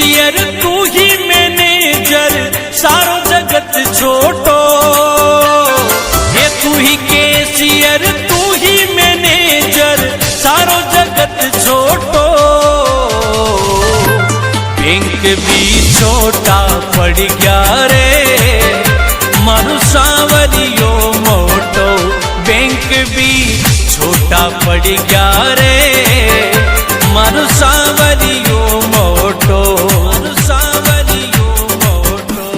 Cashier तू ही manager सारो जगत छोटो। ये तू ही केशियर तू ही मैनेजर सारो जगत छोटो। बैंक भी छोटा पड़ गया रे मारू सांवरियो मोटो। बैंक भी छोटा पड़ गया रे मारू सांवरियो मोटो। मारू सांवरियो मोटो।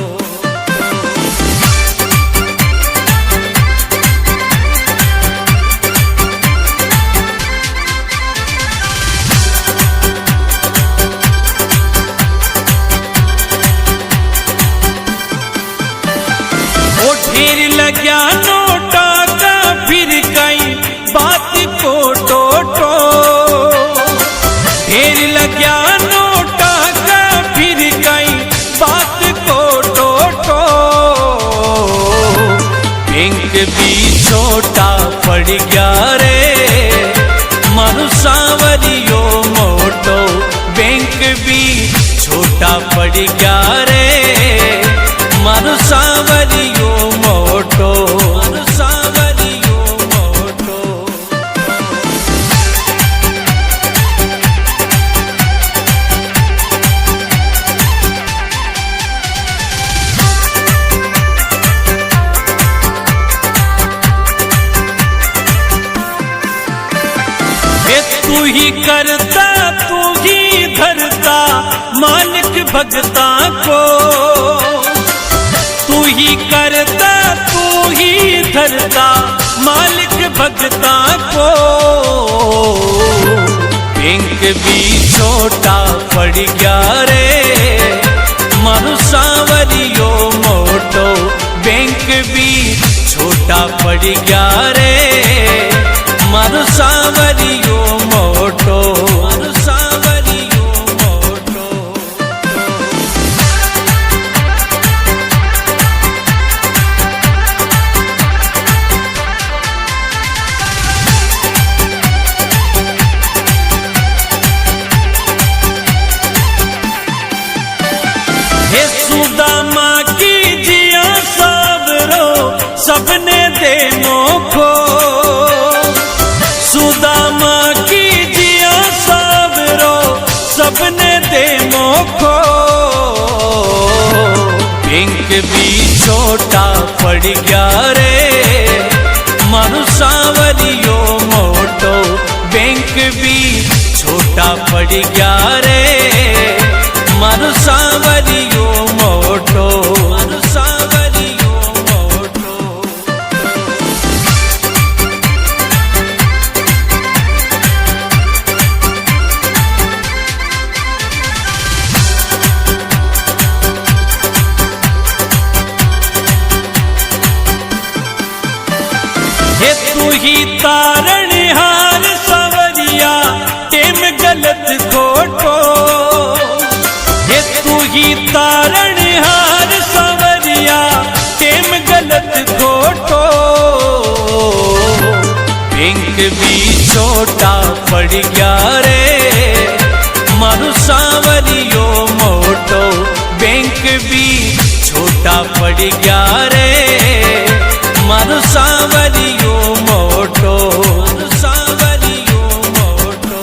ओ ढेर लग्या नोटा का फिर कई बात को टोटो। ढेर लग्या नोटा का फिर कई बात को टोटो। बैंक भी छोटा पड़ गया रे मारू सांवरियो मोटो। बैंक भी छोटा पड़ गया रे मारू सांवरियो मोटो। मारू सांवरियो मोटो। तू ही करता तू ही धरता मालिक भगता को। तू ही करता तू ही धरता मालिक भगता को। बैंक भी छोटा पड़ गया रे मारू सांवरियो मोटो। बैंक भी छोटा पड़ गया रे मारू सांवरियो मोटो। मारू सांवरियो मोटो। हे सुदामा की जिया सबरो सबने दे मोखो। सुदामा की जिया सबरो सबने दे मोखो। बैंक भी छोटा पड़ गया रे मारू सांवरियो मोटो। बैंक भी छोटा पड़ गया रे मारू सांवरियो मोटो। मारू सांवरियो मोटो। हे तू ही तारणहार सांवरिया टेम गलत खोटो। हे तू ही तारणहार सांवरिया टेम गलत खोटो। बैंक भी छोटा पड़ गया रे मारू सांवरियो मोटो। बैंक भी छोटा पड़ गया रे मारू सांवरियो मोटो। मारू सांवरियो मोटो।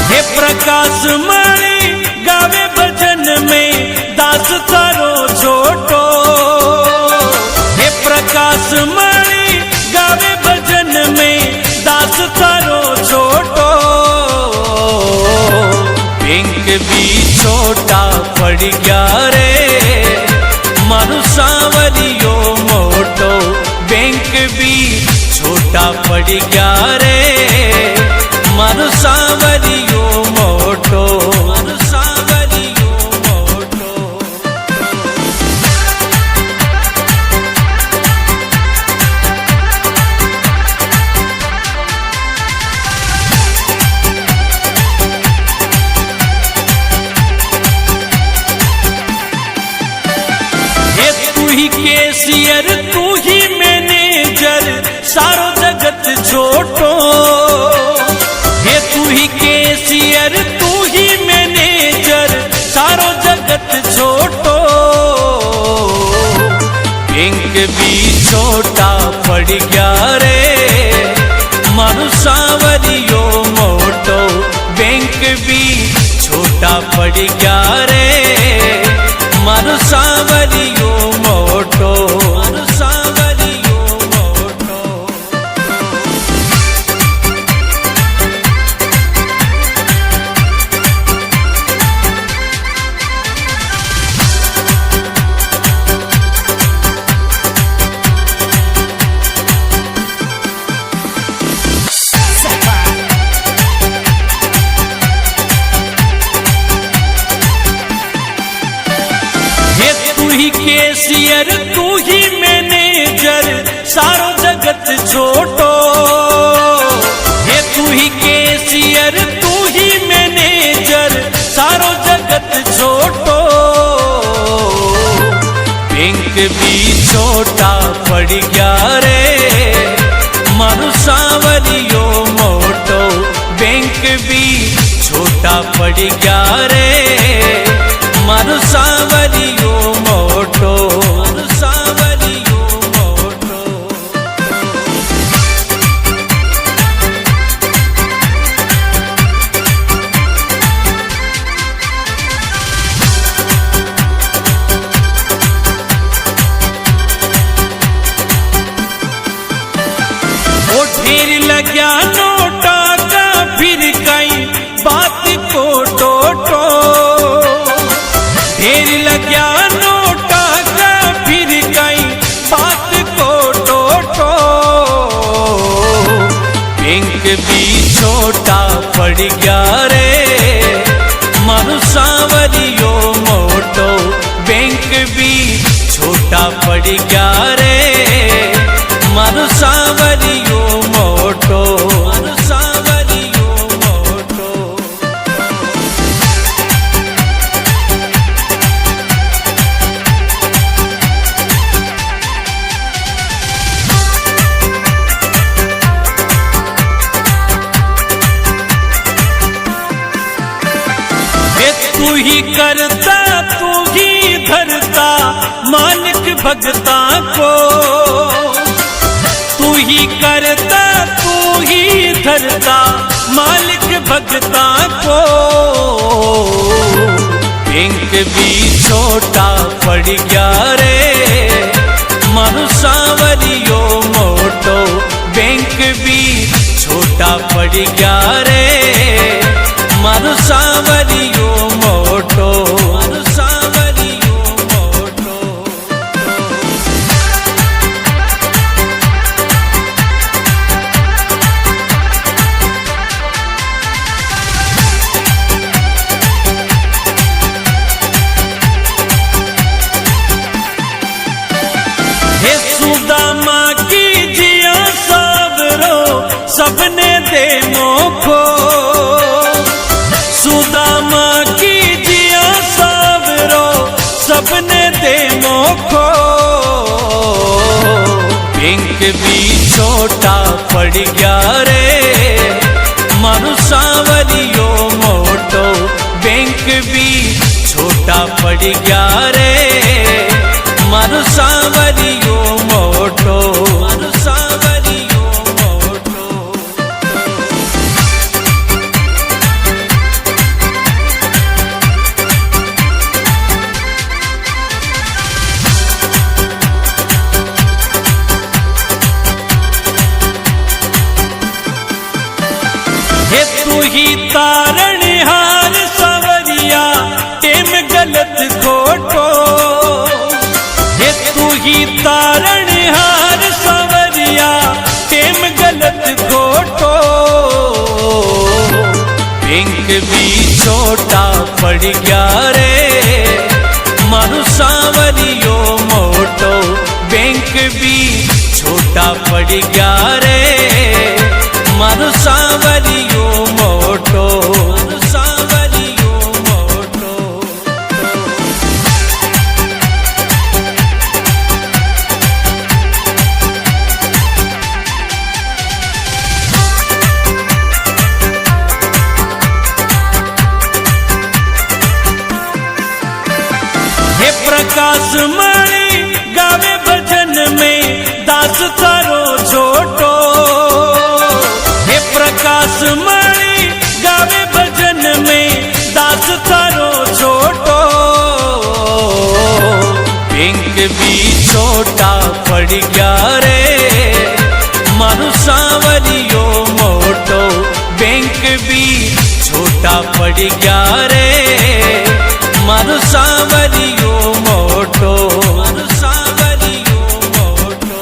हे प्रकाश मणि गावे भजन में दास थारो छोटो। हे प्रकाश मणि गावे भजन में दास थारो छोटो। बैंक भी छोटा पड़ गया रे मारू सांवरियो मोटो। बैंक भी छोटा पड़ गया रे मारू सांवरियो मोटो। मारू सांवरियो मोटो। केसियर तू ही मैनेजर सारो जगत छोटो। हे तू ही केसियर तू ही मैनेजर सारो जगत छोटो। बैंक भी छोटा पड़ गया रे मारू सांवरियो मोटो। बैंक भी छोटा पड़ गया रे मारू सांवरियो मोटो। मारू सांवरियो मोटो। केसियर तू ही मैनेजर सारो जगत छोटो। हे तू ही केसियर तू ही मैनेजर सारो जगत छोटो। बैंक भी छोटा पड़ गया रे मारू सांवरियो मोटो। बैंक भी छोटा पड़ गया रे मारू सांवरियो मोटो। मारू सांवरियो मोटो। ओ ढेर लग्या नोटा का फिर कई बात को टोटो। ढेर लग्या नोटा का फिर कई बात को टोटो। बैंक भी छोटा पड़ गया रे मारू सांवरियो मोटो। बैंक भी छोटा पड़ गया रे मारू सांवरियो मोटो। मारू सांवरियो मोटो। तू ही करता तू ही धरता मालिक भगता को। तू ही करता तू ही धरता मालिक भगता को। बैंक भी छोटा पड़ गया रे मारू सांवरियो मोटो। बैंक भी छोटा पड़ गया रे मारू सांवरियो मोटो। मारू सांवरियो मोटो। हे सुदामा की जिया सबरो सबने दे मोखो। सुदामा की जिया सबरो सबने दे मोखो। बैंक भी छोटा पड़ गया रे मारू सांवरियो मोटो। बैंक भी छोटा पड़ गया रे मारू सांवरियो मोटो। मारू सांवरियो मोटो। हे तू ही तारणहार सांवरिया टेम गलत खोटो। हे तू ही तारणहार सांवरिया टेम गलत खोटो। बैंक भी छोटा पड़ गया रे मारू सांवरियो मोटो। बैंक भी छोटा पड़ गया रे मारू सांवरियो मोटो। मारू सांवरियो मोटो। पड़ गया रे मारू सांवरियो मोटो बैंक भी छोटा पड़ गया रे मारू सांवरियो मोटो मारू सांवरियो मोटो।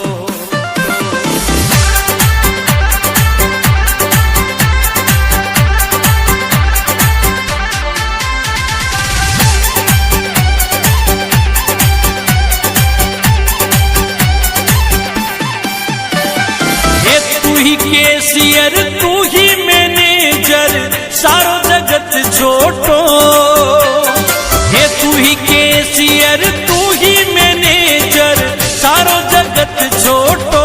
तू ही कैशियर तू ही मैनेजर सारो जगत छोटो हे तू ही कैशियर तू ही मैनेजर सारो जगत छोटो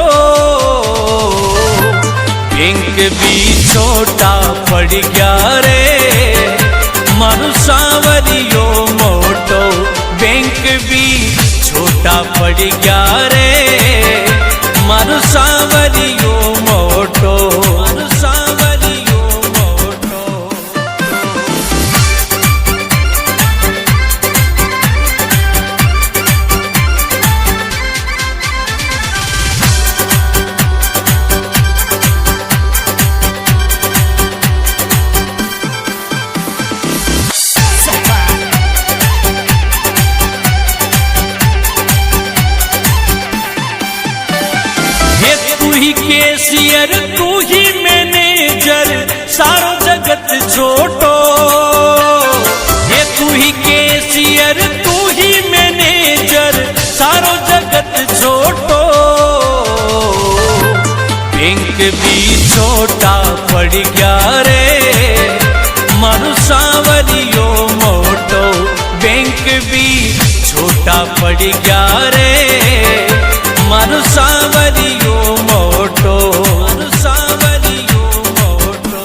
बैंक भी छोटा पड़ गया रे मारू सांवरियो मोटो बैंक भी छोटा पड़ गया रे मारू सांवरियो मोटो मारू सांवरियो मोटो। तू ही कैशियर तू ही मैनेजर सारो जगत छोटो हे तू ही कैशियर तू ही मैनेजर सारो जगत छोटो बैंक भी छोटा पड़ गया रे मारू सांवरियो मोटो बैंक भी छोटा पड़ गया रे मारू सांवरियो मोटो मारू सांवरियो मोटो।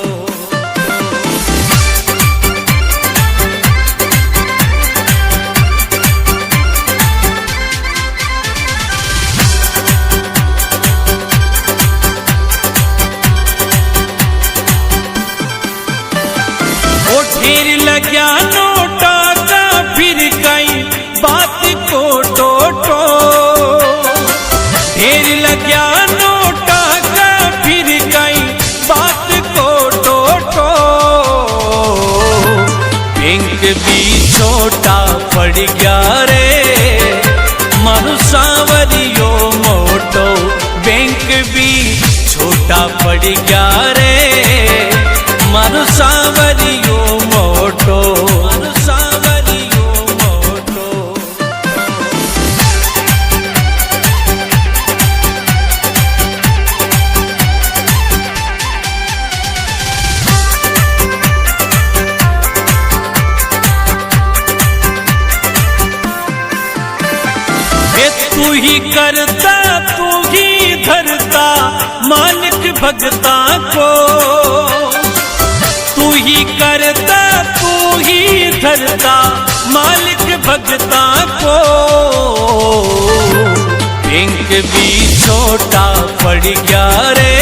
ओ ढेर लग्या नोटा का फिर कई बात को टोटो ढेर लग्या नोटा का फिर कई बात को टोटो बैंक भी छोटा पड़ गया रे मारू सांवरियो मोटो बैंक भी छोटा पड़ गया रे मारू सांवरियो मोटो मारू सांवरियो मोटो। तू ही करता तू ही धरता मालिक भगता को तू ही करता तू ही धरता मालिक भगता को बैंक भी छोटा पड़ गया रे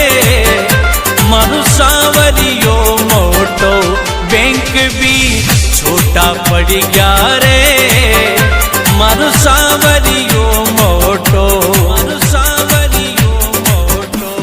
मारू सांवरियो मोटो बैंक भी छोटा पड़ गया रे मारू सांवरियो मोटो मारू सांवरियो मोटो।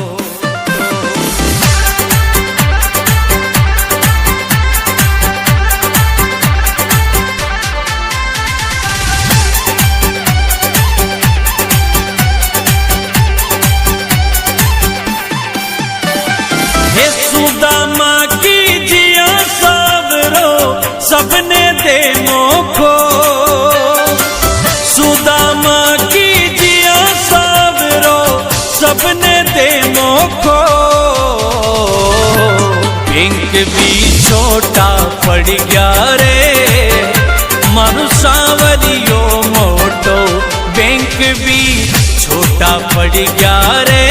हे सुदामा की जिया सावरो सबने दे मोखो सुदामा की जिया सावरो सबने दे मोखो बैंक भी छोटा पड़ गया रे मारू सांवरियो मोटो बैंक भी छोटा पड़ गया रे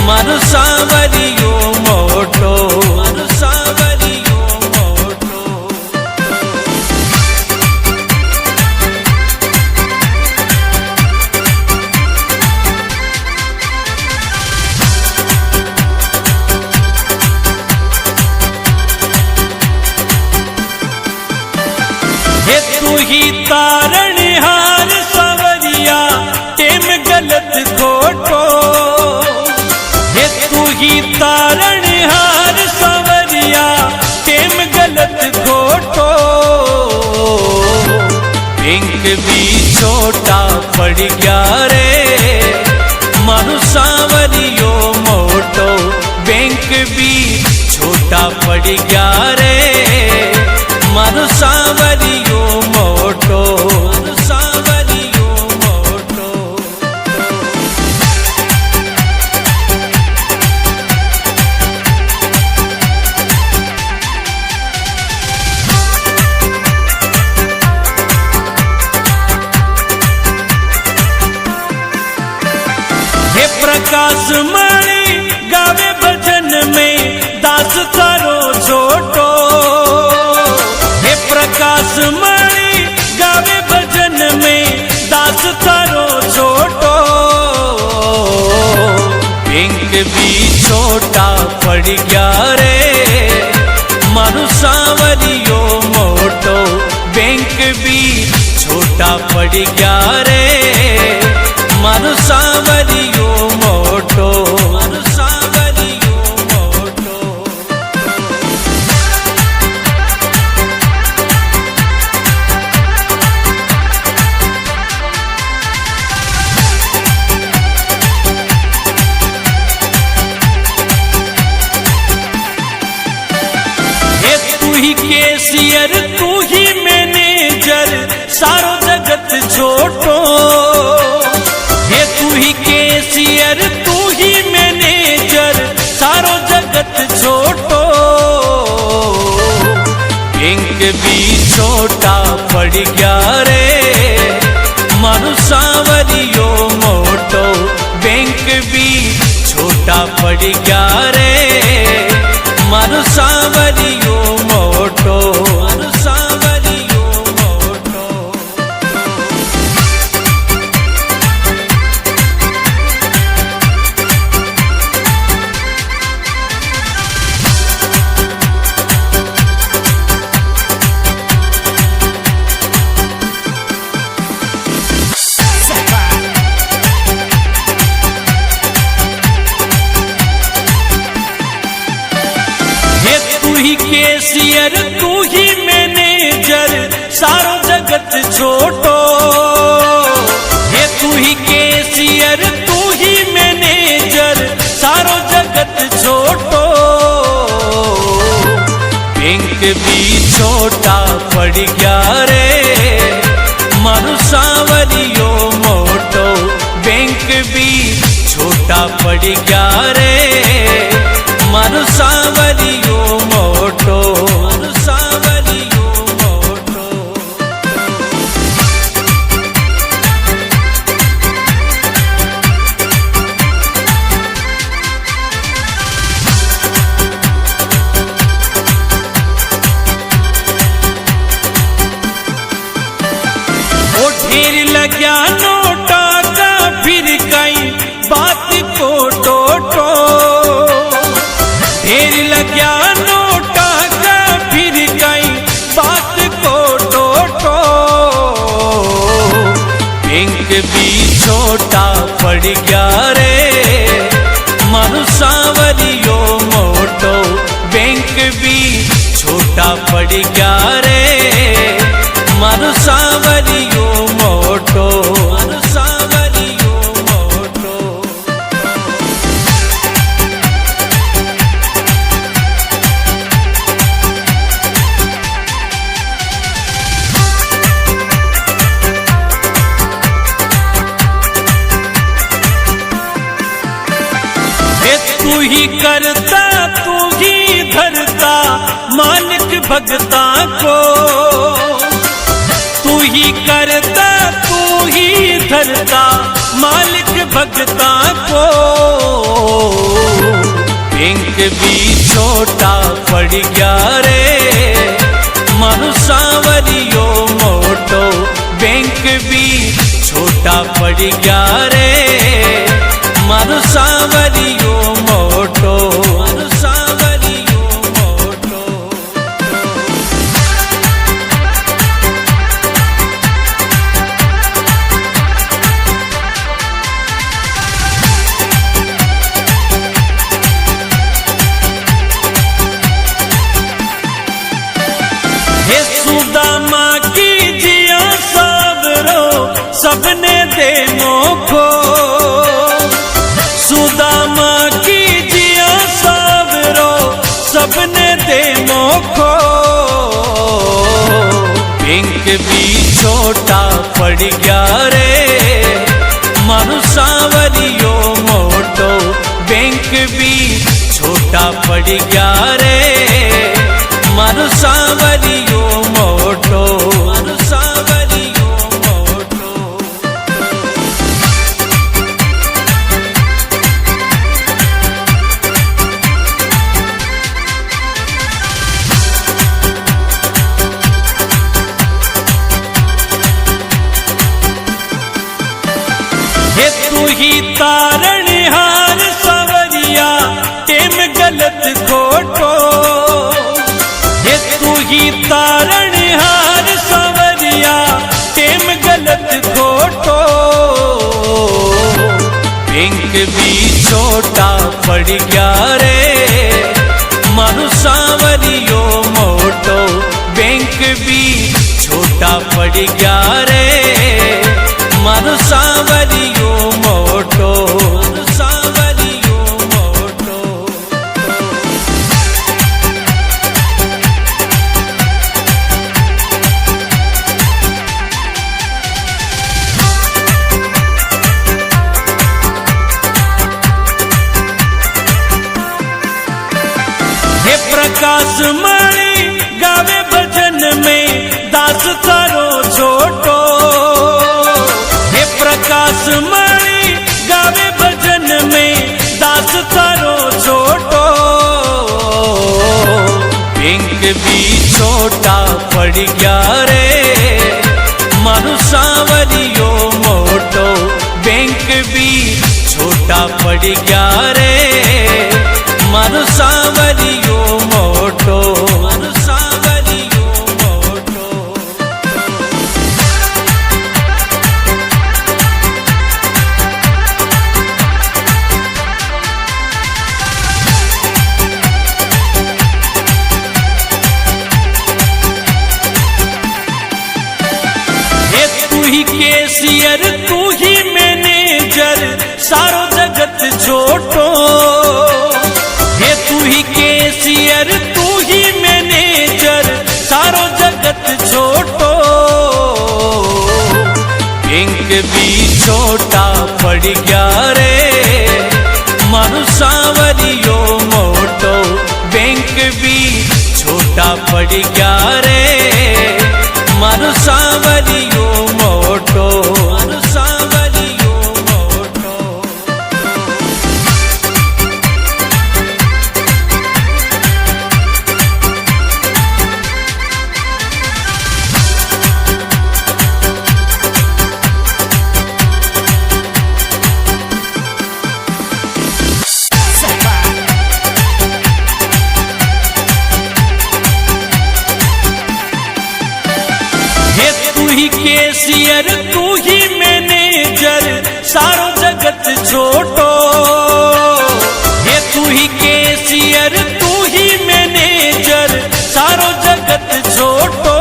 मारू सांवरियो मोटो मारू सांवरियो मोटो। ही तारण हार सवरिया टेम गलत भी छोटा पड़ गया रे मारू सांवरियो मोटो। बैंक भी छोटा पड़ गया रे मारू सांवरियो मोटो। सांवरियो मोटो। हे प्रकाश मणि गावे भजन में दास थारो छोटो। हे प्रकाश मणि गावे भजन में दास थारो छोटो। बैंक भी छोटा पड़ गया रे मारू सांवरियो मोटो। बैंक भी छोटा पड़ गया रे मारू सांवरियो मोटो। मारू सांवरियो मोटो। हे तू ही कैशियर तू ही मैनेजर सारो जगत छोटो। हे तू ही कैशियर तू ही मैनेजर सारो जगत छोटो। बैंक भी छोटा पड़ गया रे मारू सांवरियो मोटो। बैंक भी छोटा पड़ गया रे मारू सांवरियो मोटो। मारू सांवरियो मोटो। हे तू ही कैशियर तू ही मैनेजर सारो जगत छोटो। हे तू ही कैशियर तू ही मैनेजर सारो जगत छोटो। बैंक भी छोटा पड़ गया रे मारू सांवरियो मोटो। बैंक भी छोटा पड़ गया रे मारू सांवरियो मोटो। मारू सांवरियो मोटो। ओ ढेर लग्या नोटा का फिर कई बात को टोटो। ढेर लग्या नोटा का फिर कई बात को टोटो। बैंक भी छोटा पड़ गया रे मारू सांवरियो मोटो। बैंक भी छोटा पड़ गया रे मारू सांवरियो मोटो। मारू सांवरियो मोटो। हे तू ही करता तू ही धरता मालिक भगता को। तू ही करता तू ही धरता मालिक भगता को। बैंक भी छोटा पड़ गया रे मारू सांवरियो मोटो। बैंक भी छोटा पड़ गया रे मारू सांवरियो मोटो। मारू सांवरियो मोटो। हे सुदामा की जिया सब छोटा पड़ गया रे मारू सांवरियो मोटो बैंक भी छोटा पड़ गया रे मारू सांवरियो मोटो मारू सांवरियो मोटो। हे तू ही तारण हार सांवरिया टेम गलत खोटो हे तू ही तारण हार सांवरिया टेम गलत खोटो बैंक भी छोटा पड़ गया रे मारू सांवरियो मोटो बैंक भी छोटा पड़ गया रे मारू सांवरियो मोटो मारू सांवरियो मोटो। हे प्रकाश मणि गावे भजन में दास थारो छोटो हे प्रकाश मणि गावे भजन में दास थारो छोटो बैंक भी छोटा पड़ गया रे मारू सांवरियो मोटो बैंक भी छोटा पड़ गया रे मारू सांवरियो मोटो मारू सांवरियो मोटो। हे तू ही कैशियर तू ही मैनेजर सारो जगत छोटो हे तू ही कैशियर तू ही मैनेजर सारो जगत छोटो बैंक भी छोटा पड़ गया रे मारू सांवरियो मोटो बैंक भी छोटा पड़ गया रे मारू सांवरियो मोटो मारू सांवरियो मोटो। हे तू ही कैशियर तू ही मैनेजर सारो जगत छोटो हे तू ही कैशियर तू ही मैनेजर सारो जगत छोटो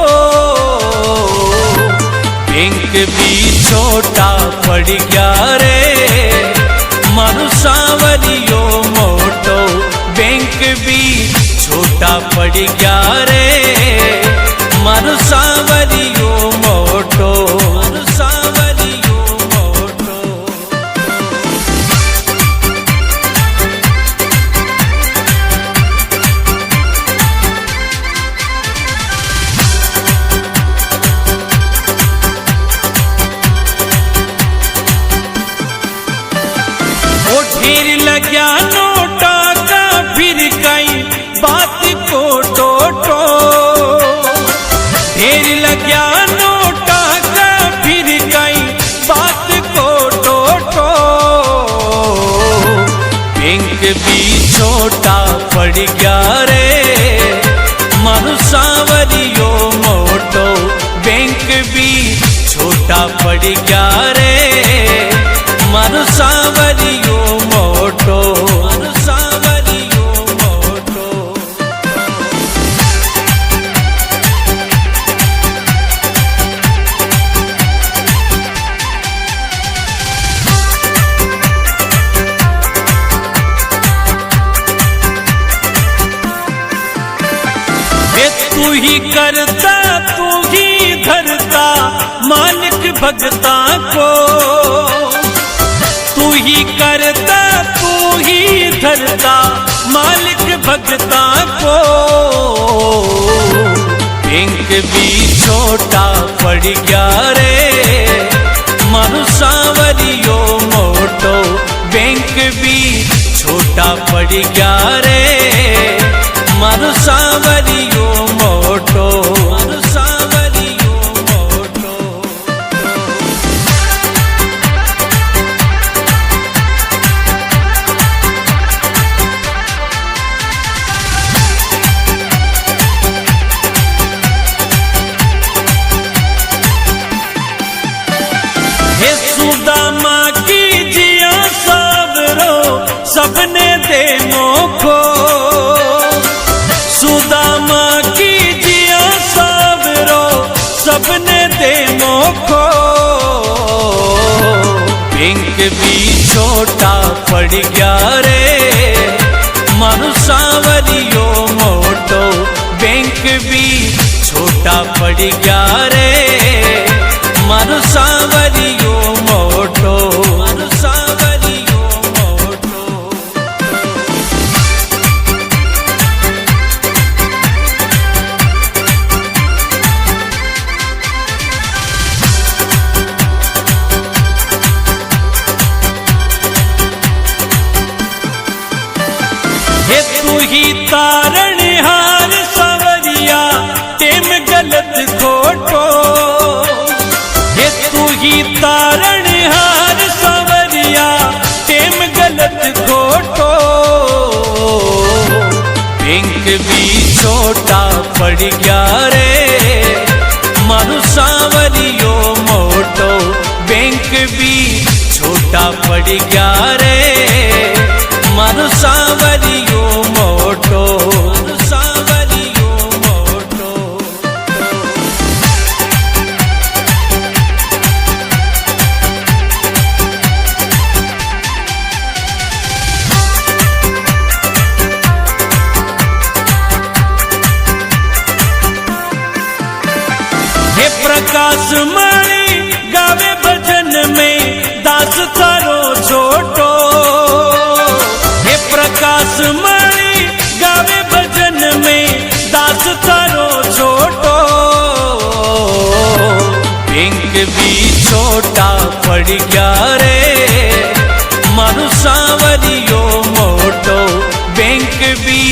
बैंक भी छोटा पड़ गया रे मारू सांवरियो मोटो बैंक भी छोटा पड़ गया रे मारू सांवरियो मोटो मारू सांवरियो मोटो। ओ ढेर लग्या नोटा का फिर कई बात को टोटो ढेर लग्या नोटा का फिर कई बात को टोटो बैंक भी छोटा पड़ गया रे मारू सांवरियो मोटो बैंक भी छोटा पड़ गया रे मारू सांवरियो मोटो मारू सांवरियो मोटो। तू ही करता तू ही धरता भगता को, तू ही करता तू ही धरता मालिक भगता को। बैंक भी छोटा पड़ गया रे मारू सांवरियो मोटो, बैंक भी छोटा पड़ गया रे मारू सांवरियो मोटो, मारू सांवरियो मोटो। हे सुदामा की जिया सबरो सबने देनो को, सुदामा की जिया सबरो सबने देनो को। बैंक भी छोटा पड़ गया रे मारू सांवरियो मोटो, बैंक भी छोटा पड़ गया रे मारू सांवरियो मोटो, मारू सांवरियो मोटो। हे तू ही तारणहार सांवरिया टेम गलत खोटो, हे तू ही तारणहार सांवरिया टेम गलत खोटो। बैंक भी छोटा पड़ गया रे मारू सांवरियो मोटो, बैंक भी छोटा पड़ गया रे मारू सांवरियो मोटो, मारू सांवरियो मोटो। हे प्रकाश मणि गावे भजन में दास थारो छोटो, हे प्रकाश मणि गावे भजन में दास थारो छोटो। बैंक भी छोटा पड़ गया रे मारू सांवरियो मोटो, बैंक भी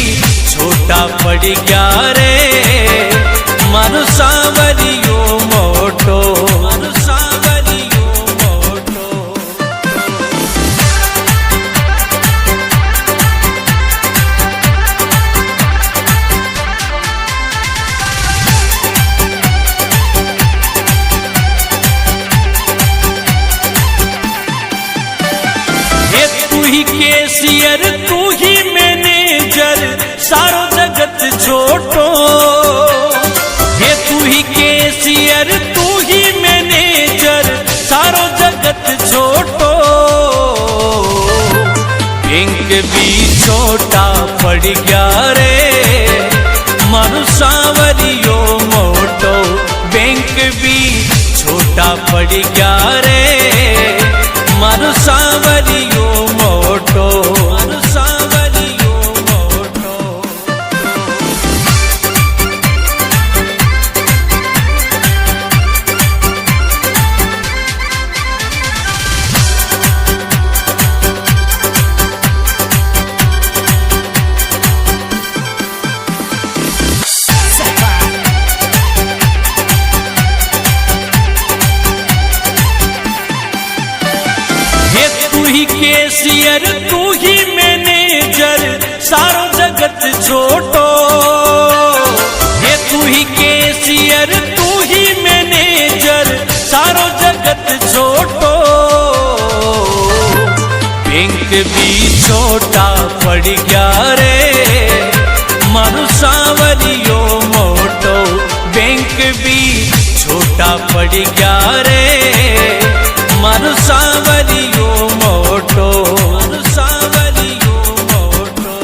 छोटा पड़ गया रे मारू सांवरियो मोटो, मारू सांवरियो मोटो। हे तू ही कैशियर तू ही मैनेजर सारो जगत छोटो, हे तू ही कैशियर तू ही मैनेजर सारो जगत छोटो। बैंक भी छोटा पड़ गया रे मारू सांवरियो मोटो, बैंक भी छोटा पड़ गया रे मारू सांवरियो मोटो, मारू सांवरियो मोटो। हे तू ही कैशियर तू ही मैनेजर सारो जगत छोटो, हे तू ही कैशियर तू ही मैनेजर सारो जगत छोटो। बैंक भी छोटा पड़ गया रे मारू सांवरियो मोटो, बैंक भी छोटा पड़ गया रे मारू सांवरियो मोटो, मारू सांवरियो मोटो।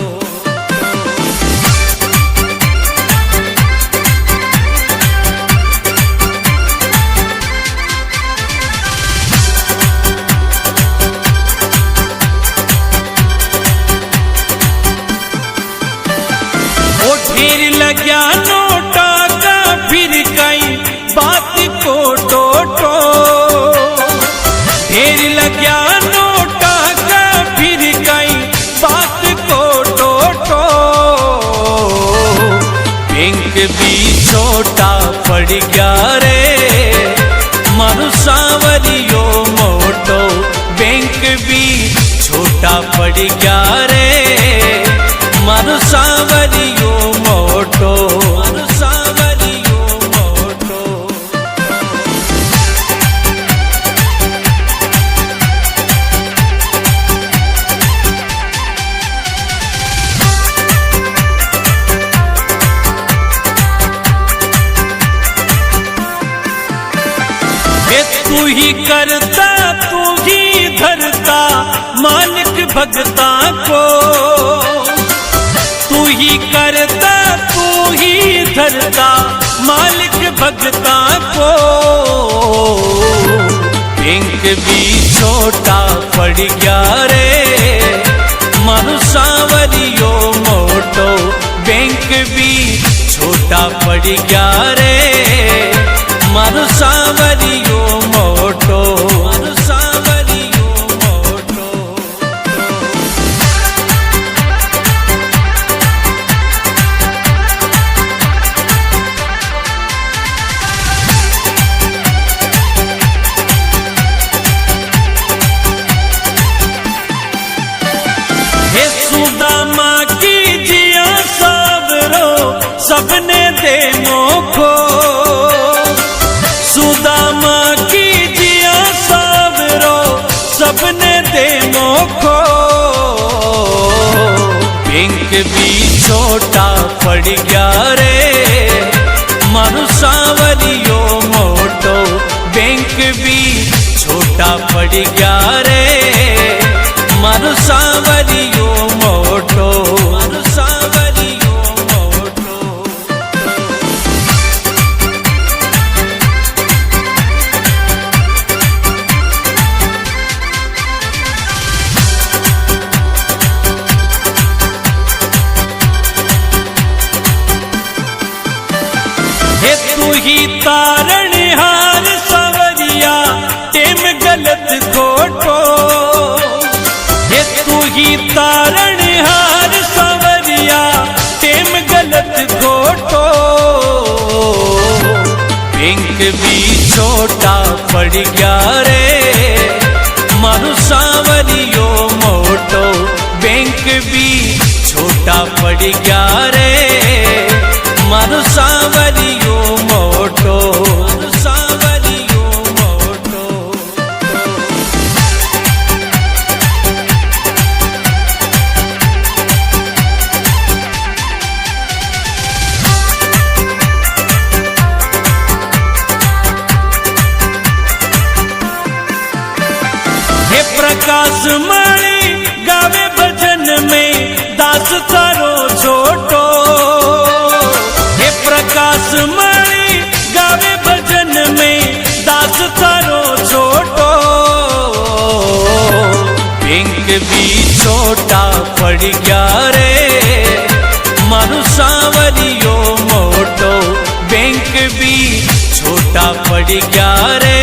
लग्या नोटा का फिर कई बात को टोटो। ढेर लग्या नोटा का फिर कई बात को टोटो। बैंक भी छोटा पड़ गया रे मारू सांवरियो मोटो। बैंक भी छोटा पड़ गया रे मारू सांवरियो मोटो। मारू सांवरियो मोटो। तू ही करता तू ही धरता मालिक भगता को। तू ही करता तू ही धरता मालिक भगता को। बैंक भी छोटा पड़ गया रे मारू सांवरियो मोटो। बैंक भी छोटा पड़ गया रे मारू सांवरियो मोटो। मारू सांवरियो मोटो। हे सुदामा की जिया सावरो सबने देनो खो। सुदामा की जिया सावरो सबने देनो खो। बैंक भी छोटा पड़ गया रे मारू सांवरियो मोटो। बैंक भी छोटा पड़ गया रे मारू सांवरियो मोटो। मारू सांवरियो मोटो। हे तू ही तारणहार सांवरिया टेम गलत खोटो। हे तू ही तारणहार सांवरिया टेम गलत खोटो। बैंक भी छोटा पड़ गया रे मारू सांवरियो मोटो। बैंक भी छोटा पड़ गया रे मारू सांवरियो मोटो। मारू सांवरियो मोटो। हे प्रकाश मणि गावे भजन में दास तारो छोटो। हे प्रकाश मणि गावे भजन में दास तारो छोटो। बैंक भी छोटा पड़ गया रे मारू सांवरियो मोटो। बैंक भी छोटा पड़ गया रे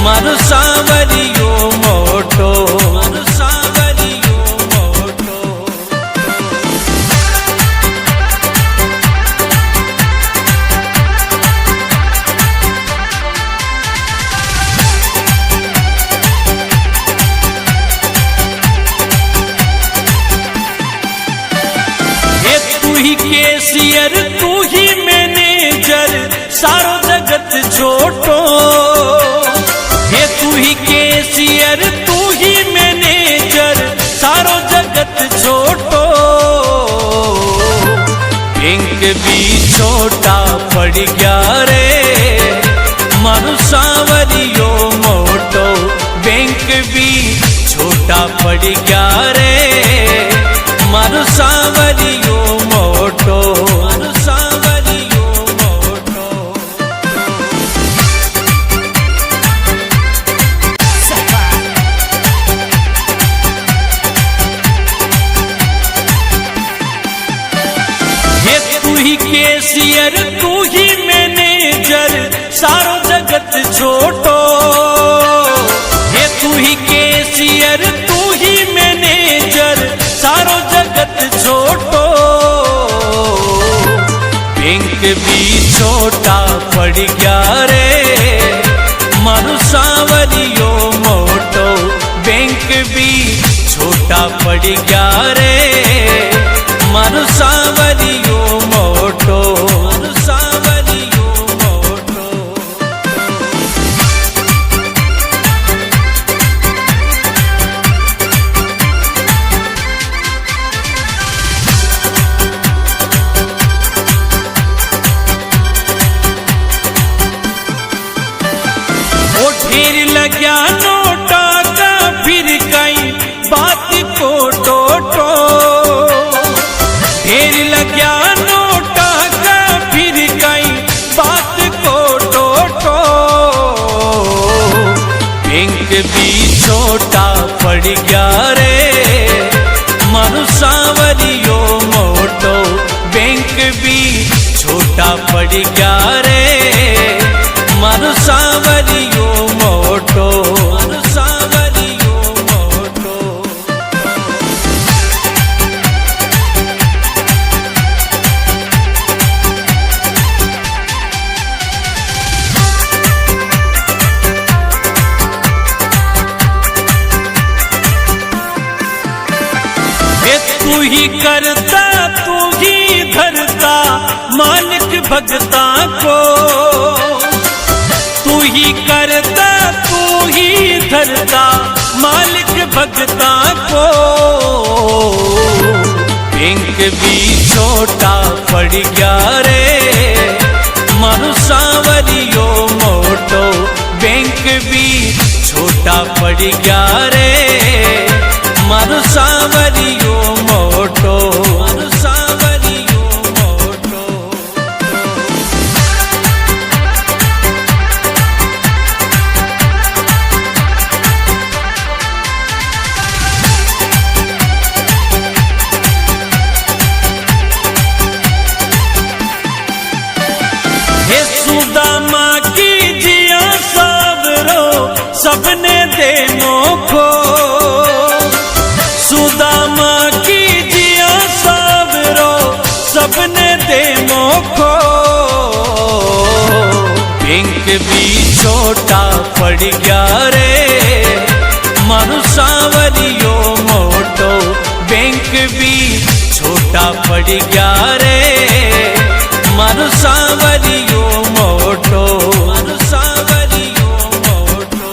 मारू सांवरियो मोटो। मारू सांवरियो मोटो। हे तू ही कैशियर तू ही मैनेजर सारो जगत छोटो। हे तू ही कैशियर तू ही मैनेजर सारो जगत छोटो। बैंक भी छोटा पड़ गया रे मारू सांवरियो मोटो। बैंक भी छोटा पड़ गया रे मारू सांवरियो मोटो। मारू सांवरियो मोटो। केशियर तू ही मैनेजर सारो जगत छोटो। हे तू ही केशियर तू ही मैनेजर सारो जगत छोटो। बैंक भी छोटा पड़ गया रे मारू सांवरियो मोटो। बैंक भी छोटा पड़ गया रे मारू सांवरियो मोटो। मारू सांवरियो मोटो। ओ ढेर लग्या नोटा का फिर कई बात को टोटो। ढेर लग्या नोटा का फिर कई बात को टोटो। बैंक भी छोटा पड़ गया रे मारू सांवरियो मोटो। बैंक भी छोटा पड़ गया रे मारू सांवरियो मोटो। मारू सांवरियो मोटो। हे तू ही करता तू ही धरता मालिक भगता को। तू ही करता तू ही धरता मालिक भगता को। बैंक भी छोटा पड़ गया रे मारू सांवरियो मोटो। बैंक भी छोटा पड़ गया रे मारू सांवरियो मोटो। मारू सांवरियो मोटो। हे सुदामा की जिया सावरो सबने दे मोखो। सुदामा की जिया सावरो सबने दे मोखो। बैंक भी छोटा पड़ गया रे मारू सांवरियो मोटो। बैंक भी छोटा पड़ गया रे मारू सांवरियो मोटो। मारू सांवरियो मोटो।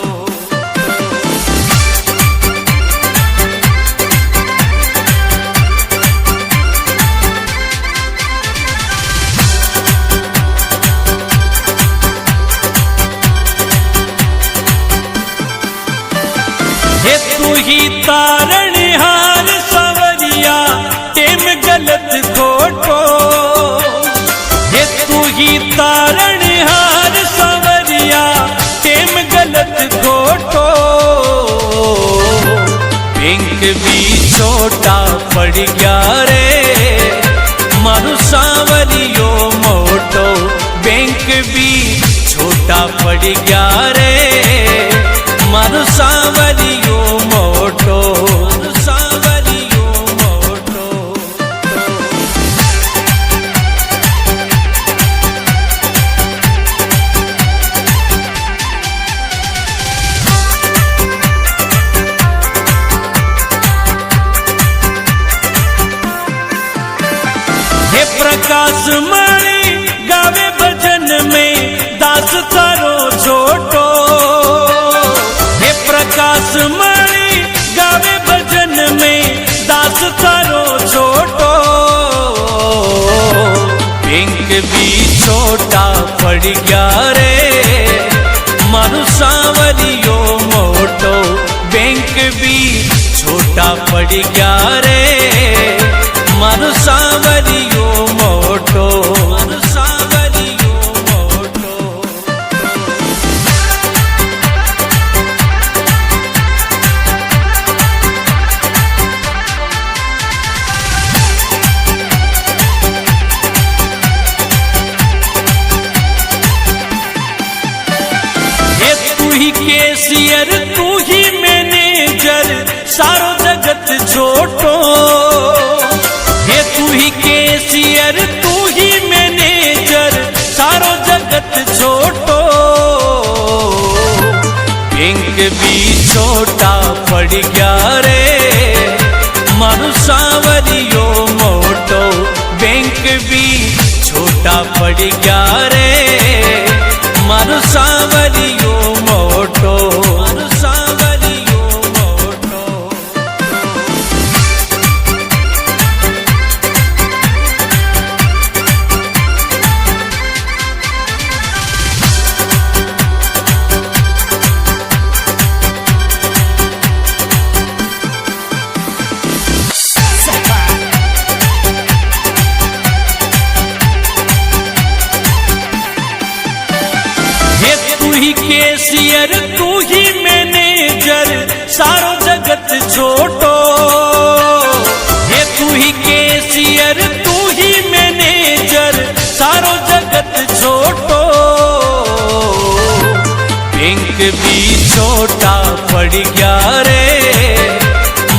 हे तू ही तारणहार सांवरिया टेम गलत खोटो। हे तू ही तारणहार सांवरिया टेम गलत खोटो। बैंक भी छोटा पड़ गया रे मारू सांवरियो मोटो। बैंक भी छोटा पड़ गया रे मारू सांवरियो मोटो। मारू सांवरियो मोटो। हे प्रकाश मणि गावे भजन में दास थारो छोटो। हे प्रकाश मणि गावे भजन में दास थारो छोटो। बैंक भी छोटा पड़ गया रे मारू सांवरियो मोटो। बैंक भी छोटा पड़ गया रे मारू सांवरियो मोटो। मारू सांवरियो मोटो। छोटा पड़ गया रे मारू सावरियो मोटो बैंक भी छोटा पड़ गया रे मारू सावरियो मोटो मारू सावरियो मोटो। केशियर तू ही मैनेजर सारो जगत छोटो ये तू ही केशियर तू ही मैनेजर सारो जगत छोटो बैंक भी छोटा पड़ गया रे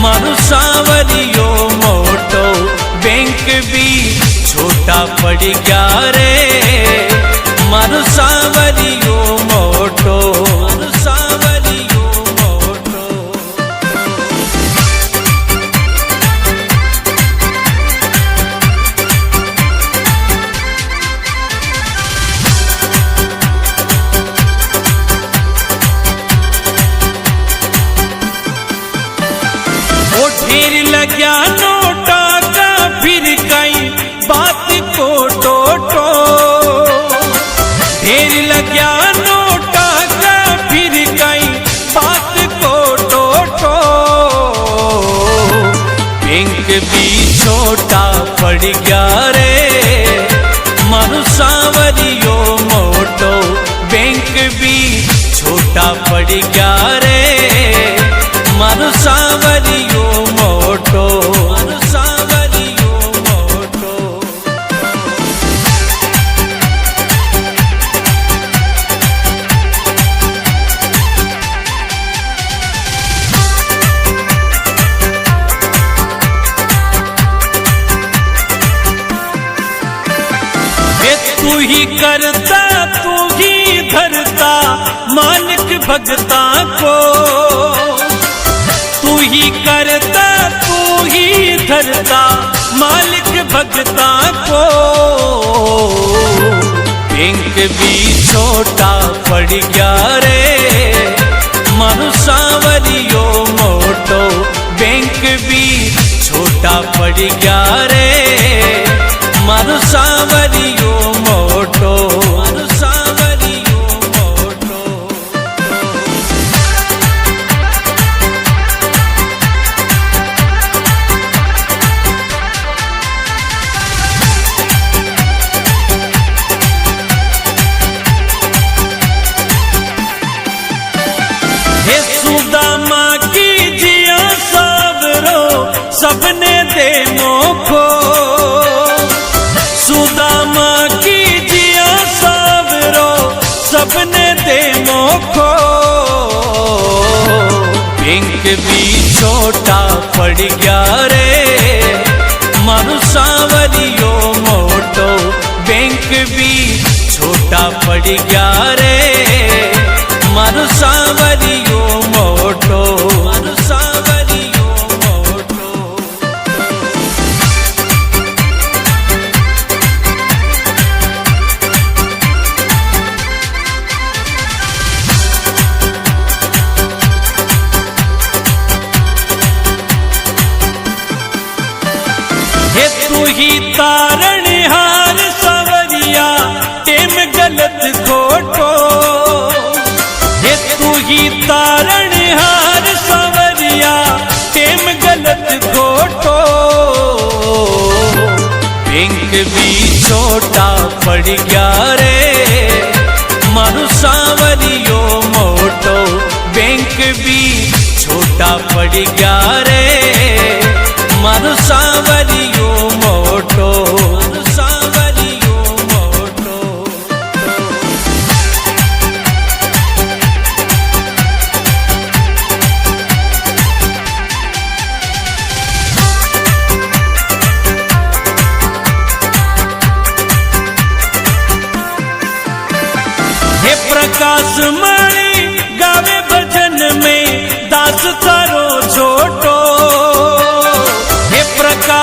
मारू सावरियो मोटो बैंक भी छोटा पड़ गया रे मारू सावरियो मोटो मारू सावरियो मोटो। वो ढेर लग्या नोटा का फिर कई बात को टोटो ढेर लग्या नोटा का फिर कई बात को टोटो बैंक भी छोटा पड़ गया रे मारू सावरियो मोटो बैंक भी छोटा पड़ गया रे मारू सावरियो मोटो मारू सावरियो मोटो। तू ही करता तू ही धरता मालिक भगता को तू ही करता तू ही धरता मालिक भगता को बैंक भी छोटा पड़ गया रे मारू सावरियो मोटो बैंक भी छोटा पड़ गया रे मारू सावरियो मोटो मारू सावरियो मोटो। हे सुदामा की जिया सावरो सबने दे मोखो सुदामा की जिया सावरो सबने दे मोखो बैंक भी छोटा पड़ गया रे मारू सावरियो मोटो बैंक भी छोटा पड़ गया रे मारू सावरियो मोटो मारू सावरियो मोटो। हे तू ही तारणहार सावरिया टेम गलत खोटो हे तू ही तारणहार सावरिया टेम गलत खोटो बैंक भी छोटा पड़ गया रे मारू सावरियो मोटो बैंक भी छोटा पड़ गया रे मारू सावरियो मोटो मारू सावरियो मोटो। हे प्रकाश मणि गावे भजन में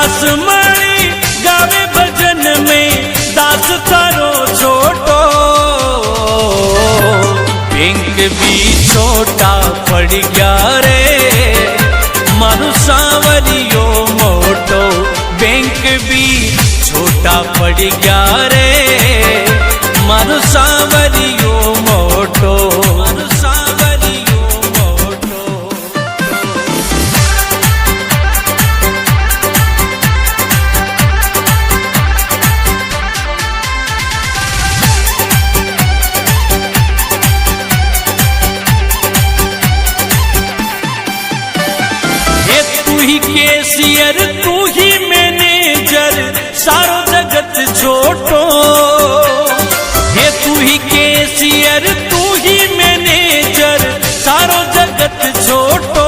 दास माणी गावे भजन में दास थारो छोटो बैंक भी छोटा पड़ गया रे मारू सांवरियो मोटो बैंक भी छोटा पड़ गया रे मारू सांवरियो मोटो मारू सांवरियो मोटो। ये तू ही कैशियर तू ही मैनेजर सारो जगत छोटो ये तू ही कैशियर तू ही मैनेजर सारो जगत छोटो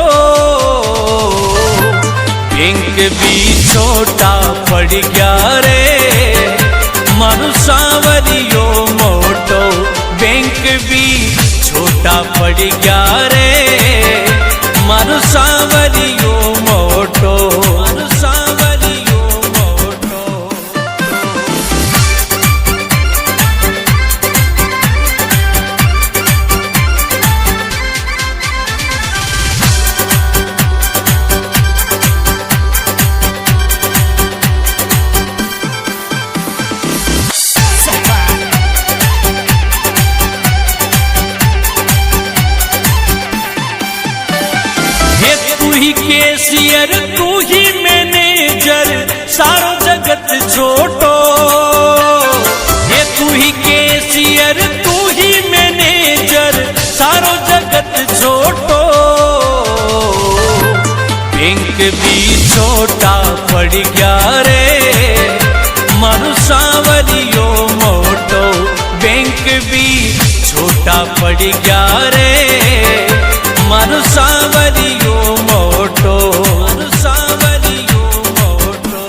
बैंक भी छोटा पड़ गया रे मारू सांवरियो मोटो बैंक भी छोटा पड़ गया रे मारू सांवरियो मोटो मारू सांवरियो मोटो। ये तू ही कैशियर तू ही मैनेजर सारो जगत छोटो ये तू ही कैशियर तू ही मैनेजर सारो जगत छोटो बैंक भी छोटा पड़ गया रे मारू सांवरियो मोटो बैंक भी छोटा पड़ गया रे मारू सांवरियो मोटो मारू सांवरियो मोटो।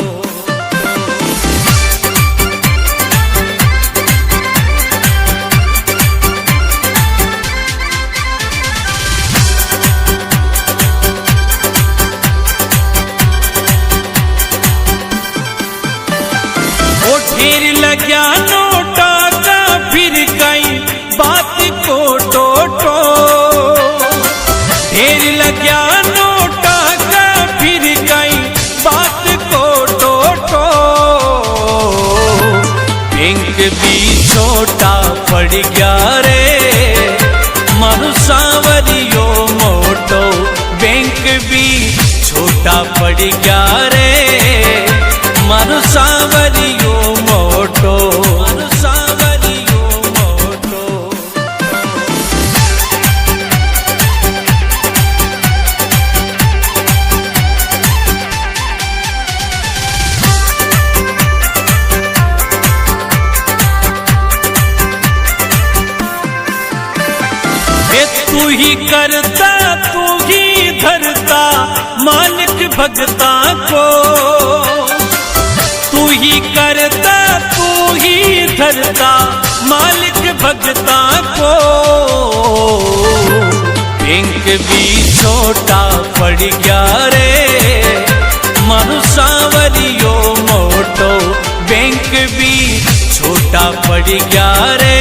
ओ ढेर लग्या नोटा का फिर कई बात को टोटो ढेर लग्या नोटा का फिर कई बात को टोटो बैंक भी छोटा पड़ गया रे मारू सांवरियो मोटो बैंक भी छोटा पड़ गया रे मारू सांवरियो मोटो मारू सांवरियो मोटो। ये तू ही करता तू ही धरता मालिक भगता को तू ही करता तू ही धरता मालिक भगता को बैंक भी छोटा पड़ गया रे मारू सांवरियो मोटो बैंक भी छोटा पड़ गया रे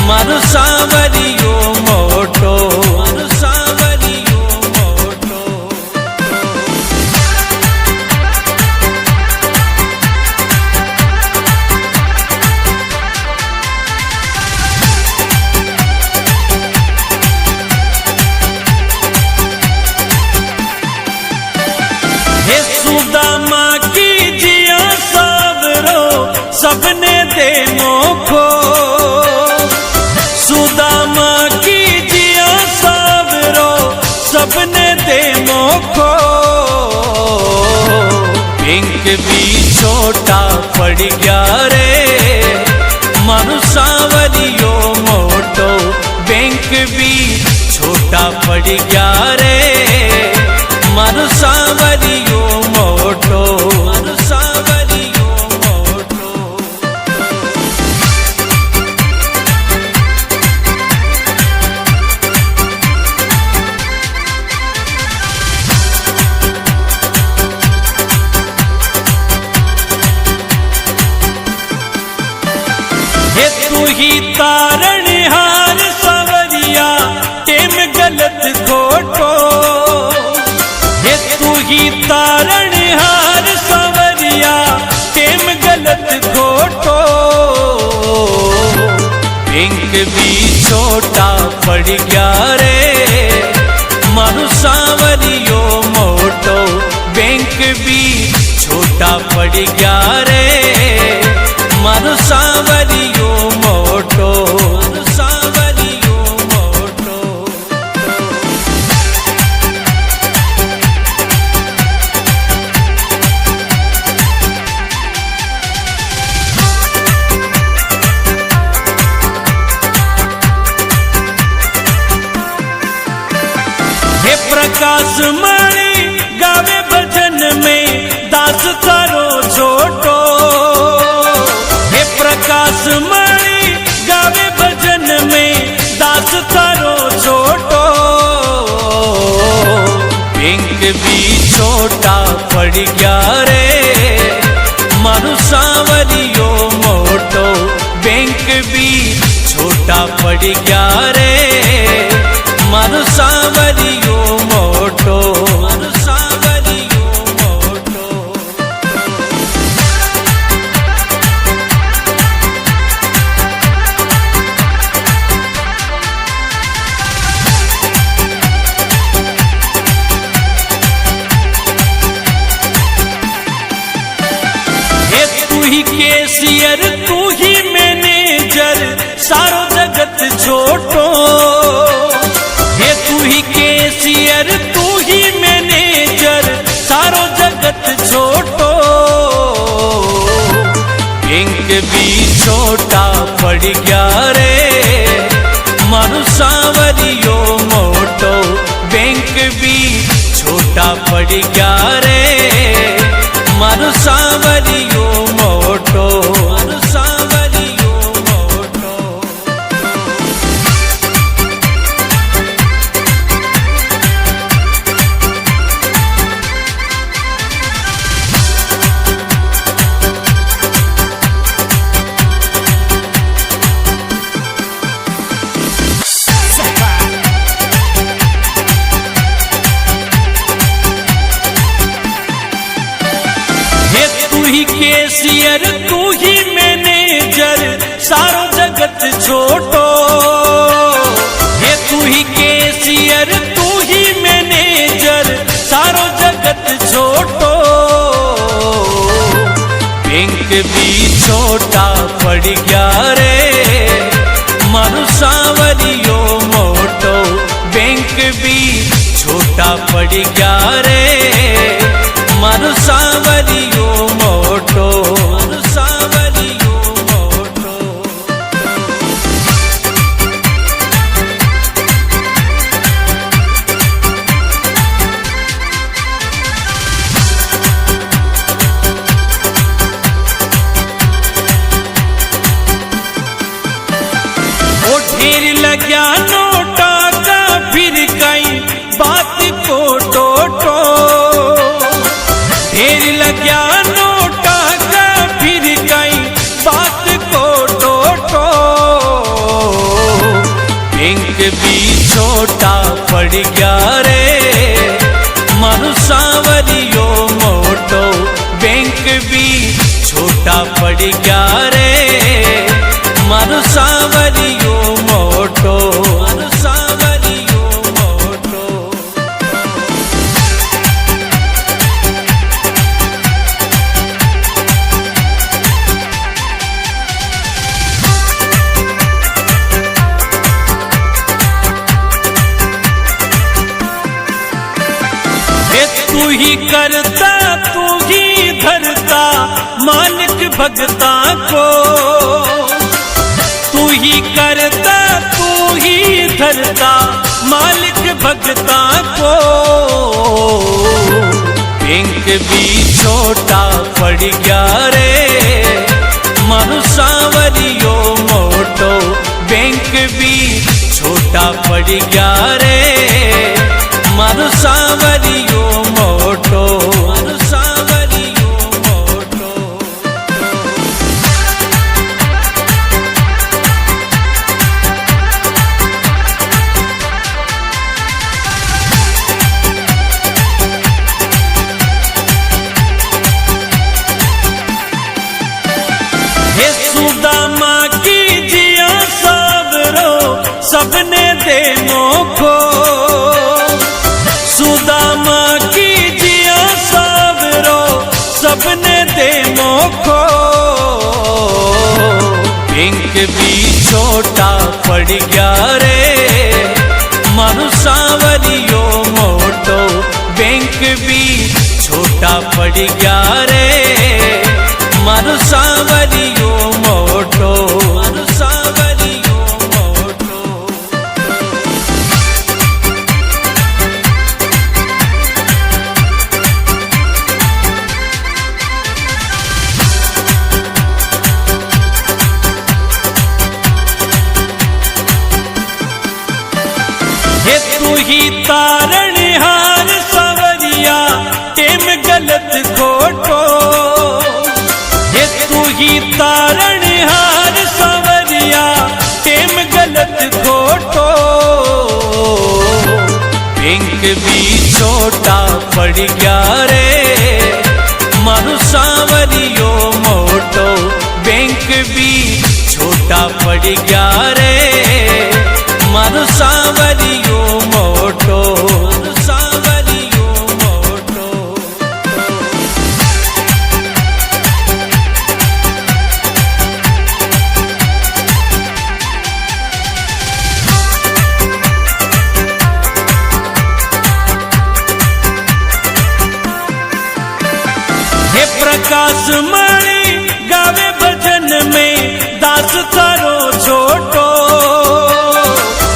मारू सांवरियो मोटो मारू सांवरियो मोटो। हे सुदामा की जिया सावरो सबने दे मोखो सुदामा की जिया सावरो सबने दे मोखो बैंक भी छोटा पड़ गया रे मारू सांवरियो मोटो बैंक भी छोटा पड़ गया रे मारू सांवरियो मोटो मारू सांवरियो मोटो। ही तारणहार सवरिया टेम गलत खोटो, हे तू ही तारणहार सवरिया टेम गलत खोटो। बैंक भी छोटा पड़ गया रे मारू सांवरियो मोटो, बैंक भी छोटा पड़ गया रे मारू सांवरियो मोटो, सांवरियो मोटो। हे प्रकाश मणि गावे भजन में दास थारो छोटो, हे प्रकाश मणि गावे भजन में दास थारो छोटो। बैंक भी छोटा पड़ गया रे मारू सांवरियो मोटो, बैंक भी छोटा पड़ गया रे मारू सांवरियो मोटो, मारू सांवरियो मोटो। हे तू ही कैशियर तू ही मैनेजर सारो जगत छोटो, हे तू ही कैशियर तू ही मैनेजर सारो जगत छोटो। बैंक भी छोटा पड़ गया रे मारू सांवरियो मोटो, बैंक भी छोटा पड़ गया रे मारू सांवरियो मोटो, मारू सांवरियो मोटो। हे तू ही कैशियर तू ही मैनेजर सारो जगत छोटो, हे तू ही कैशियर तू ही मैनेजर सारो जगत छोटो। बैंक भी छोटा पड़ गया रे मारू सांवरियो मोटो, बैंक भी छोटा पड़ गया रे मारू सांवरियो मोटो, मारू सांवरियो मोटो। ओ ढेर लग्या नोटा का फिर कई बात को टोटो, ढेर लग्या नोटा का फिर कई बात को टोटो। बैंक भी छोटा पड़ गया रे मारू सांवरियो मोटो, बैंक भी छोटा पड़ गया रे मारू सांवरियो मोटो, मारू सांवरियो मोटो। हे तू ही करता तू ही धरता मालिक भगता को, तू ही करता तू ही धरता मालिक भगता को। बैंक भी छोटा पड़ गया रे मारू सांवरियो मोटो, बैंक भी छोटा पड़ गया रे मारू सांवरियो मोटो, मारू सांवरियो मोटो। छोटा पड़ गया रे मारू सांवरियो मोटो बैंक भी छोटा पड़ गया रे मारू सांवरियो मोटो मारू सांवरियो मोटो। हे तू ही तारण हार सांवरिया टेम गलत खोटो हे तू ही तारण हार सांवरिया टेम गलत खोटो बैंक भी छोटा पड़ गया रे मारू सांवरियो मोटो बैंक भी छोटा पड़ गया रे मारू सांवरियो मोटो मारू सांवरियो मोटो। हे प्रकाश मणि गावे भजन में दास थारो छोटो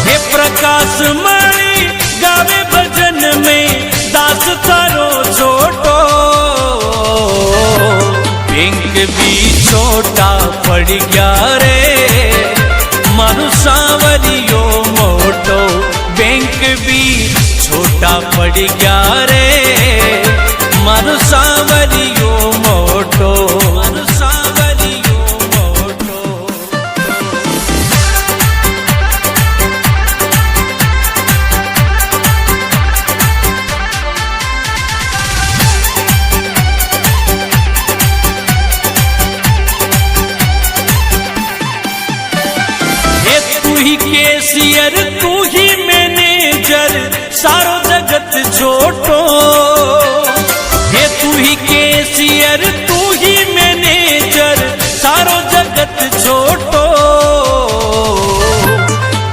हे प्रकाश मणि गावे भजन में दास थारो छोटो बैंक भी छोटा पड़ गया रे मारू सांवरियो मोटो बैंक भी छोटा पड़ गया रे मारू सांवरियो मोटो मारू सांवरियो मोटो। हे तू ही कैशियर तू ही मैनेजर सारो जगत छोटो हे तू ही कैशियर तू ही मैनेजर सारो जगत छोटो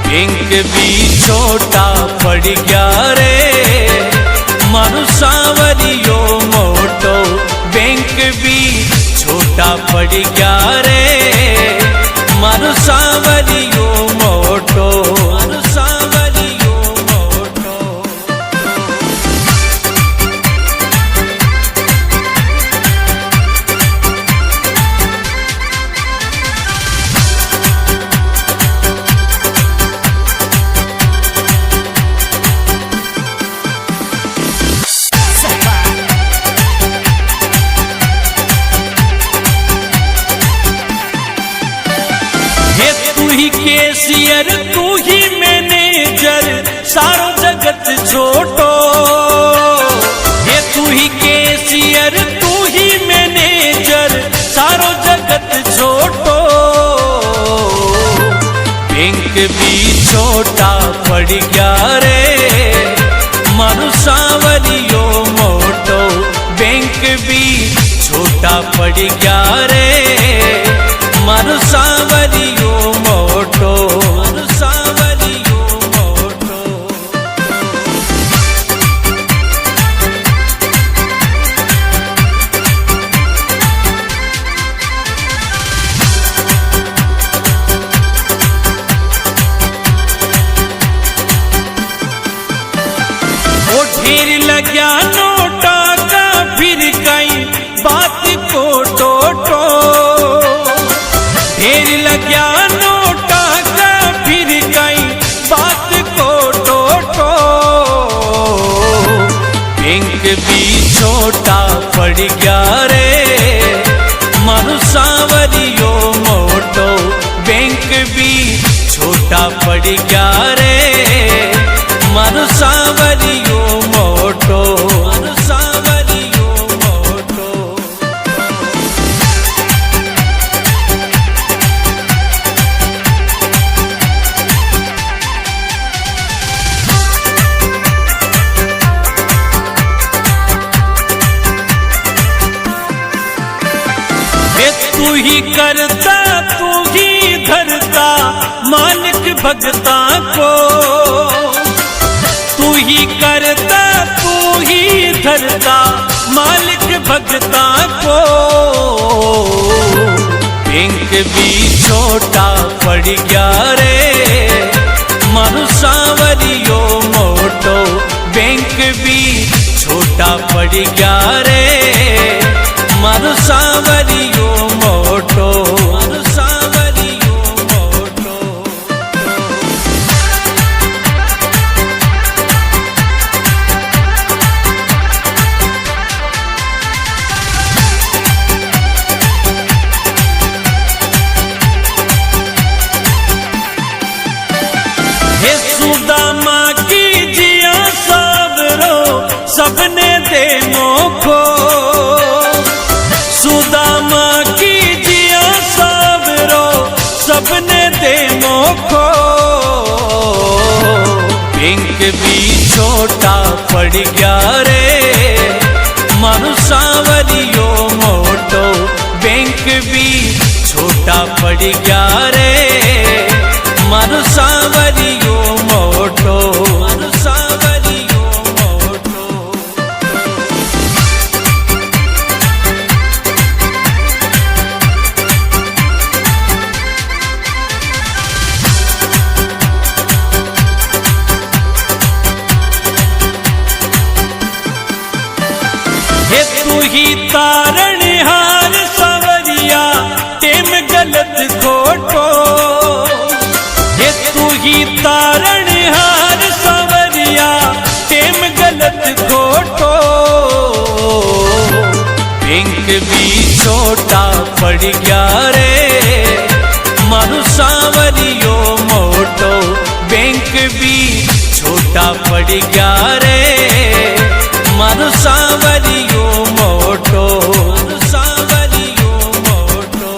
बैंक भी छोटा पड़ गया रे मारू सांवरियो मोटो बैंक भी छोटा पड़ गया रे मारू सांवरियो मोटो मारू सांवरियो मोटो। हे तू ही कैशियर तू ही मैनेजर सारो जगत छोटो हे तू ही कैशियर तू ही मैनेजर सारो जगत छोटो बैंक भी छोटा पड़ गया रे मारू सांवरियो मोटो बैंक भी छोटा पड़ गया रे मारू सांवरियो मोटो मारू सांवरियो मोटो। ओ ढेर लग्या नोटा का फिर कई बात को टोटो ढेर लग्या नोटा का फिर कई बात को टोटो बैंक भी छोटा पड़ गया रे मारू सांवरियो मोटो बैंक भी छोटा पड़ गया रे मारू सांवरियो मोटो मारू सांवरियो मोटो। तू ही करता तू ही धरता मार भगता को, तू ही करता तू ही धरता मालिक भगता को। बैंक भी छोटा पड़ गया रे मारू सांवरियो मोटो, बैंक भी छोटा पड़ गया रे मारू सांवरियो मोटो, मारू सांवरियो मोटो। हे सुदामा की जिया सबरो सबने दे मोखो, सुदामा की जिया सबरो सबने दे मोखो। बैंक भी छोटा पड़ गया रे मारू सांवरियो मोटो, बैंक भी छोटा पड़ गया रे मारू सांवरियो मोटो, मारू सांवरियो मोटो। हे तू ही तारणहार सांवरिया टेम गलत खोटो, हे तू ही तारणहार सांवरिया टेम गलत खोटो। बैंक भी छोटा पड़ गया रे मारू सांवरियो मोटो, बैंक भी छोटा पड़ गया रे मारू सांवरियो मोटो, मारू सांवरियो मोटो।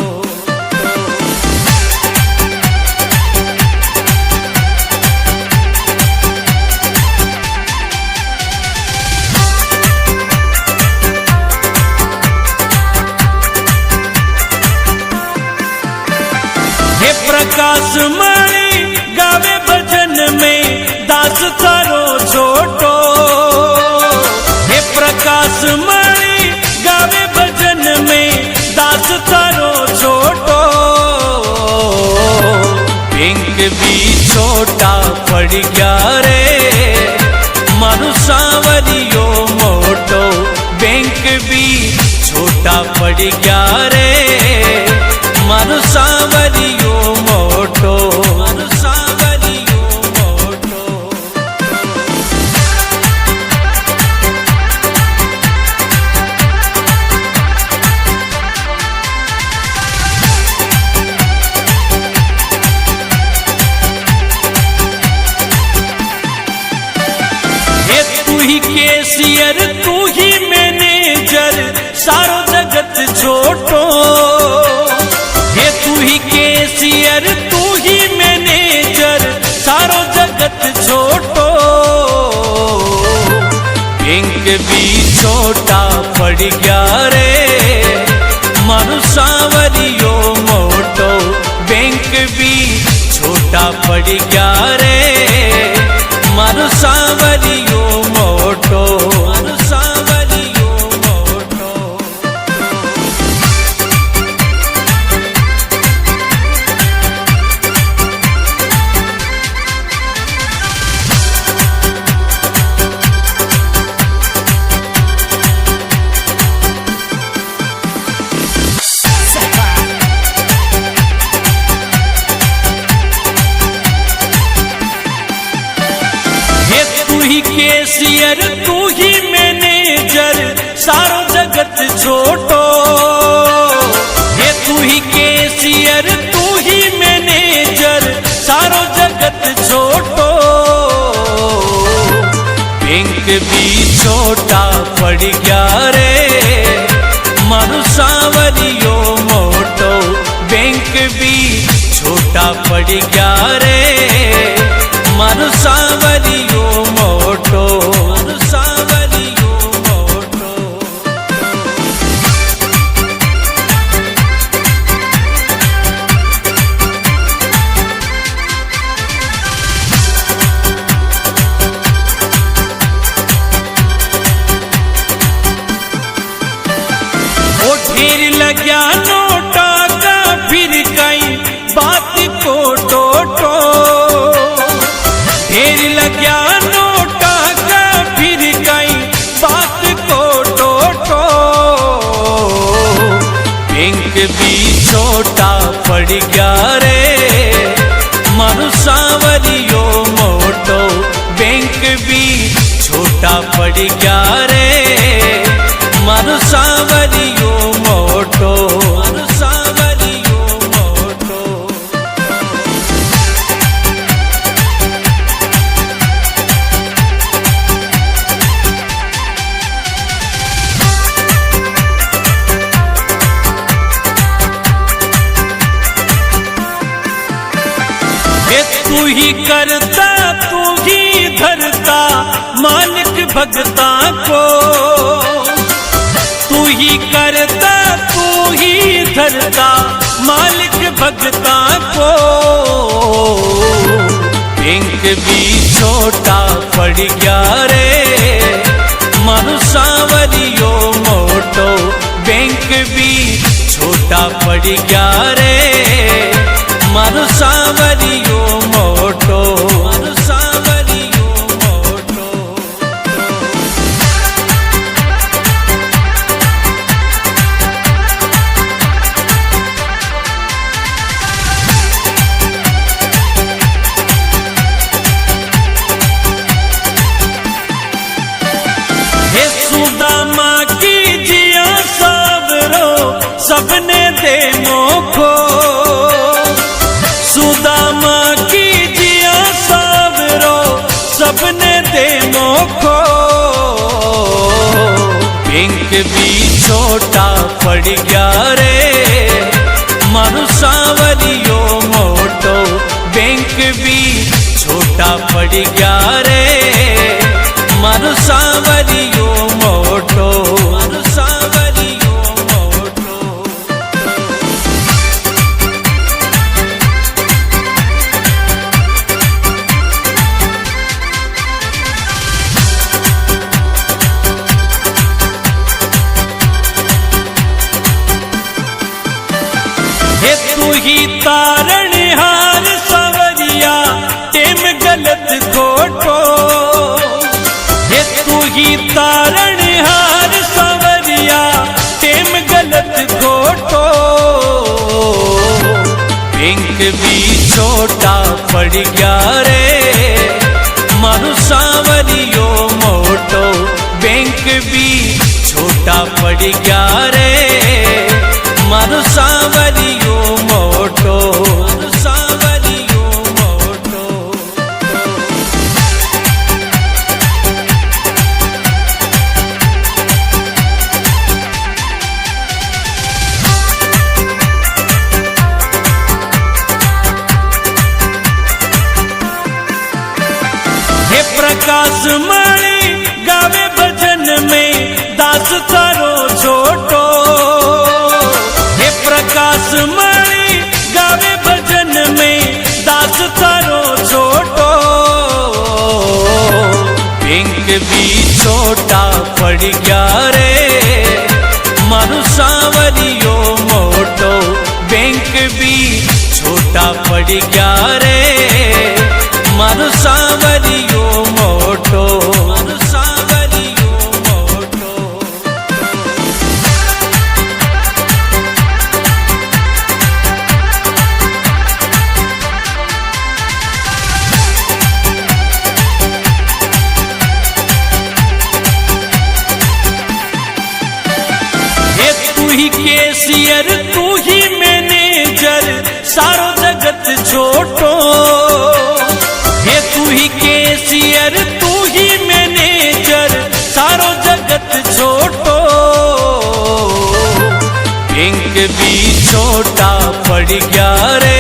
हे प्रकाश मणि गावे भजन में दास थारो छोटो, हे प्रकाश मणि गावे भजन में दास थारो छोटो। बैंक भी छोटा पड़ गया रे मारू सांवरियो मोटो, बैंक भी छोटा पड़ गया रे मारू सांवरियो मोटो, मारू सांवरियो मोटो। हे तू ही कैशियर तू ही मैनेजर सारो जगत छोटो, हे तू ही कैशियर तू ही मैनेजर सारो जगत छोटो। बैंक भी छोटा पड़ गया रे मारू सांवरियो मोटो, बैंक भी छोटा पड़ गया रे मारू सांवरियो मोटो, मारू सांवरियो मोटो। हे तू ही कैशियर तू ही मैनेजर सारो जगत छोटो, हे तू ही कैशियर तू ही मैनेजर सारो जगत छोटो। बैंक भी छोटा पड़ गया रे मारू सांवरियो मोटो, बैंक भी छोटा पड़ गया रे मारू सांवरियो मोटो, मारू सांवरियो मोटो। ढेर लग्या नोटा का फिर कई बात को टोटो, ढेर लग्या नोटा का फिर कई बात को टोटो। बैंक भी छोटा पड़ गया रे मानो सांवरियो मोटो, बैंक भी छोटा पड़ गया रे मानो सांवरियो मोटो, मानो सांवरियो मोटो। ये तू ही करता तू ही धरता मालिक भगता को, तू ही करता तू ही धरता मालिक भगता को। बैंक भी छोटा पड़ गया रे मानो सांवरियो मोटो, बैंक भी छोटा पड़ गया रे मानो सांवरियो मोटो, मानो सांवरियो मोटो। हे सुदामा की जिया सावरो सबने दे मोखो, सुदामा की जिया सावरो सबने दे मोखो। बैंक भी छोटा पड़ गया रे मानो सांवरियो मोटो, बैंक भी छोटा पड़ गया रे मानो सांवरियो मोटो, मानो सांवरियो मोटो। हे तू ही तारणहार सांवरिया टेम गलत खोटो, हे तू ही तारणहार सांवरिया टेम गलत खोटो। बैंक भी छोटा पड़ गया रे मानो सांवरियो मोटो, बैंक भी छोटा पड़ गया रे मानो सांवरियो मोटो, मानो सांवरियो मोटो। हे प्रकाश मणि गावे भजन में दास तारो छोटो, हे प्रकाश मणि गावे भजन में दास तारो छोटो। बैंक भी छोटा पड़ गया रे मानो सांवरियो मोटो, बैंक भी छोटा पड़ गया रे मानो सांवरियो मोटो, मानो सांवरियो मोटो। हे तू ही कैशियर तू ही मैनेजर सारो जगत छोटो, हे तू ही कैशियर तू ही मैनेजर सारो जगत छोटो। बैंक भी छोटा पड़ गया रे